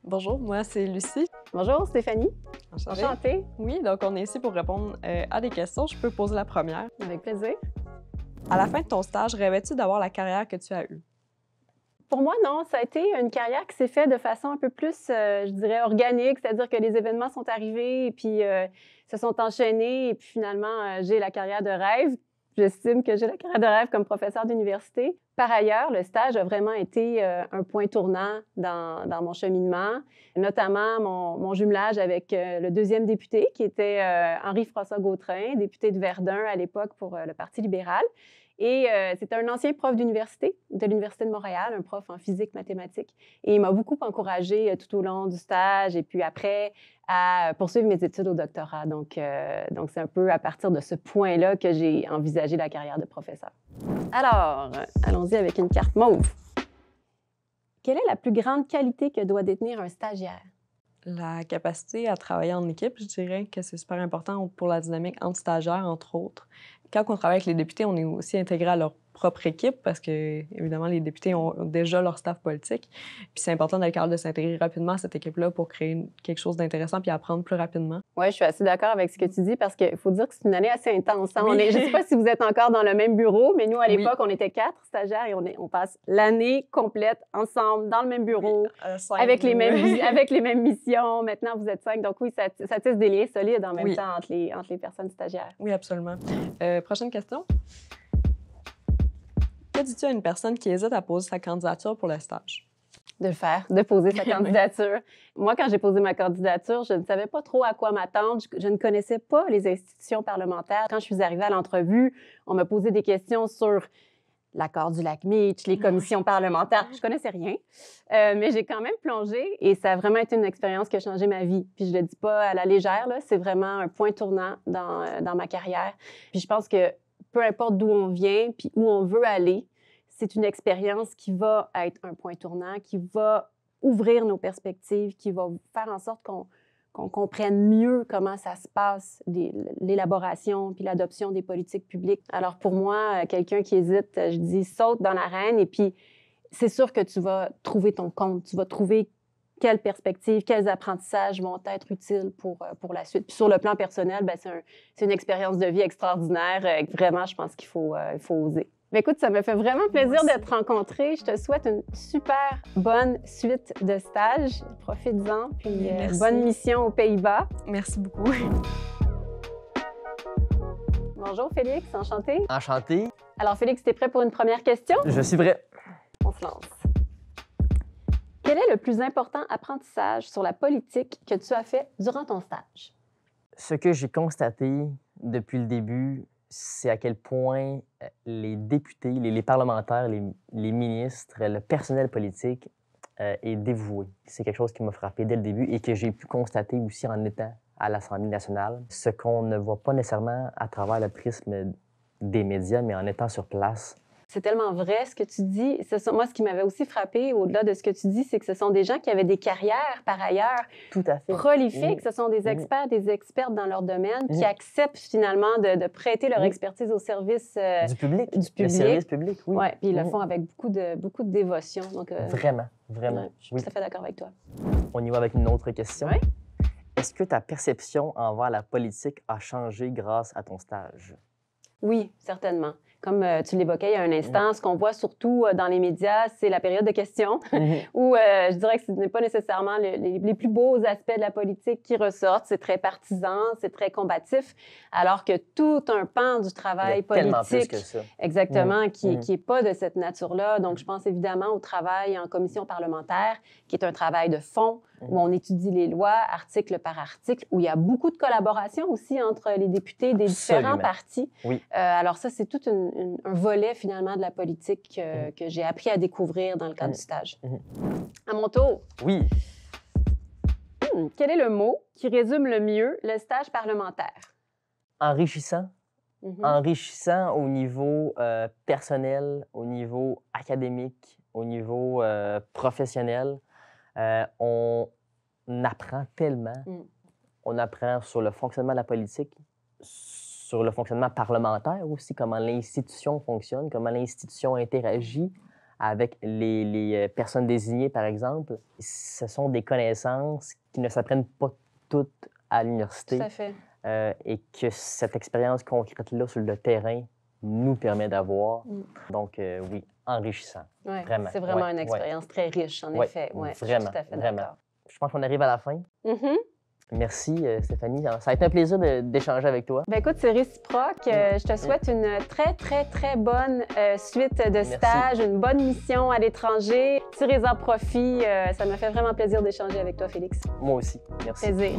Bonjour, moi c'est Lucie. Bonjour Stéphanie. Enchantée. Enchantée. Oui, donc on est ici pour répondre à des questions. Je peux poser la première. Avec plaisir. À la fin de ton stage, rêvais-tu d'avoir la carrière que tu as eue? Pour moi, non, ça a été une carrière qui s'est faite de façon un peu plus, je dirais, organique, c'est-à-dire que les événements sont arrivés et puis se sont enchaînés et puis finalement, j'ai la carrière de rêve. J'estime que j'ai la carrière de rêve comme professeure d'université. Par ailleurs, le stage a vraiment été un point tournant dans mon cheminement, notamment mon jumelage avec le deuxième député, qui était Henri-François Gautrin, député de Verdun à l'époque pour le Parti libéral. Et c'était un ancien prof d'université, de l'Université de Montréal, un prof en physique mathématiques. Et il m'a beaucoup encouragée tout au long du stage et puis après à poursuivre mes études au doctorat. Donc c'est un peu à partir de ce point-là que j'ai envisagé la carrière de professeur. Alors, allons-y avec une carte mauve. Quelle est la plus grande qualité que doit détenir un stagiaire? La capacité à travailler en équipe, je dirais que c'est super important pour la dynamique entre stagiaires, entre autres. Quand on travaille avec les députés, on est aussi intégré à leur propre équipe parce que, évidemment, les députés ont déjà leur staff politique. Puis c'est important d'être capable de s'intégrer rapidement à cette équipe-là pour créer quelque chose d'intéressant puis apprendre plus rapidement. Oui, je suis assez d'accord avec ce que tu dis parce qu'il faut dire que c'est une année assez intense. Hein? Oui. Je ne sais pas si vous êtes encore dans le même bureau, mais nous, à Oui. l'époque, on était 4 stagiaires et on passe l'année complète ensemble, dans le même bureau, Cinq, avec les mêmes missions. Maintenant, vous êtes 5. Donc oui, ça tisse des liens solides en même Oui. temps entre les personnes stagiaires. Oui, absolument. Prochaine question. Que dis-tu à une personne qui hésite à poser sa candidature pour le stage? De le faire, de poser sa candidature. Moi, quand j'ai posé ma candidature, je ne savais pas trop à quoi m'attendre. Je ne connaissais pas les institutions parlementaires. Quand je suis arrivée à l'entrevue, on m'a posé des questions sur l'accord du lac Meech, les commissions parlementaires. Je connaissais rien, mais j'ai quand même plongé et ça a vraiment été une expérience qui a changé ma vie. Puis je le dis pas à la légère, là, c'est vraiment un point tournant dans ma carrière. Puis je pense que peu importe d'où on vient puis où on veut aller, c'est une expérience qui va être un point tournant, qui va ouvrir nos perspectives, qui va faire en sorte qu'on comprenne mieux comment ça se passe, l'élaboration puis l'adoption des politiques publiques. Alors pour moi, quelqu'un qui hésite, je dis saute dans l'arène et puis c'est sûr que tu vas trouver ton compte, tu vas trouver quelles perspectives, quels apprentissages vont être utiles pour la suite. Puis sur le plan personnel, bien, c'est une expérience de vie extraordinaire. Vraiment, je pense qu'il faut oser. Mais écoute, ça me fait vraiment plaisir d'être rencontrée. Je te souhaite une super bonne suite de stage. Profites-en, puis bonne mission aux Pays-Bas. Merci beaucoup. Bonjour Félix, enchantée. Enchanté. Alors Félix, t'es prêt pour une première question? Je suis prêt. On se lance. Quel est le plus important apprentissage sur la politique que tu as fait durant ton stage? Ce que j'ai constaté depuis le début, c'est à quel point les députés, les parlementaires, les ministres, le personnel politique est dévoué. C'est quelque chose qui m'a frappé dès le début et que j'ai pu constater aussi en étant à l'Assemblée nationale. Ce qu'on ne voit pas nécessairement à travers le prisme des médias, mais en étant sur place. C'est tellement vrai ce que tu dis. Moi, ce qui m'avait aussi frappé, au-delà de ce que tu dis, c'est que ce sont des gens qui avaient des carrières, par ailleurs, Tout à fait. prolifiques. Ce sont des experts, des expertes dans leur domaine qui acceptent finalement de prêter leur expertise au service du public. Du public. Le service public, oui. Oui, puis ils le font avec beaucoup de dévotion. Donc, Vraiment. Ouais, je suis tout à fait d'accord avec toi. On y va avec une autre question. Oui. Est-ce que ta perception envers la politique a changé grâce à ton stage? Oui, certainement. Comme tu l'évoquais il y a un instant, ce qu'on voit surtout dans les médias, c'est la période de questions, où je dirais que ce n'est pas nécessairement les plus beaux aspects de la politique qui ressortent. C'est très partisan, c'est très combatif, alors que tout un pan du travail tellement politique, plus que ça. exactement, qui n'est pas de cette nature-là. Donc, je pense évidemment au travail en commission parlementaire, qui est un travail de fond, où on étudie les lois, article par article, où il y a beaucoup de collaboration aussi entre les députés des différents partis. Oui. Alors ça, c'est tout un volet, finalement, de la politique que j'ai appris à découvrir dans le cadre du stage. À mon tour. Oui. Quel est le mot qui résume le mieux le stage parlementaire? Enrichissant. Enrichissant au niveau personnel, au niveau académique, au niveau professionnel. On apprend tellement. On apprend sur le fonctionnement de la politique, sur le fonctionnement parlementaire aussi, comment l'institution fonctionne, comment l'institution interagit avec les personnes désignées, par exemple, ce sont des connaissances qui ne s'apprennent pas toutes à l'université. Tout à fait. Et que cette expérience concrète-là sur le terrain nous permet d'avoir. Donc, oui, enrichissant. Ouais, Vraiment. c'est vraiment Ouais, une ouais. expérience très riche, en Ouais, effet. Ouais, je suis vraiment, tout à fait vraiment. d'accord. Je pense qu'on arrive à la fin. Mhm. Merci, Stéphanie. Ça a été un plaisir d'échanger avec toi. Ben écoute, c'est réciproque. Je te souhaite une très, très, très bonne suite de stage, une bonne mission à l'étranger. Tirez-en profit. Ça m'a fait vraiment plaisir d'échanger avec toi, Félix. Moi aussi. Merci. Plaisir.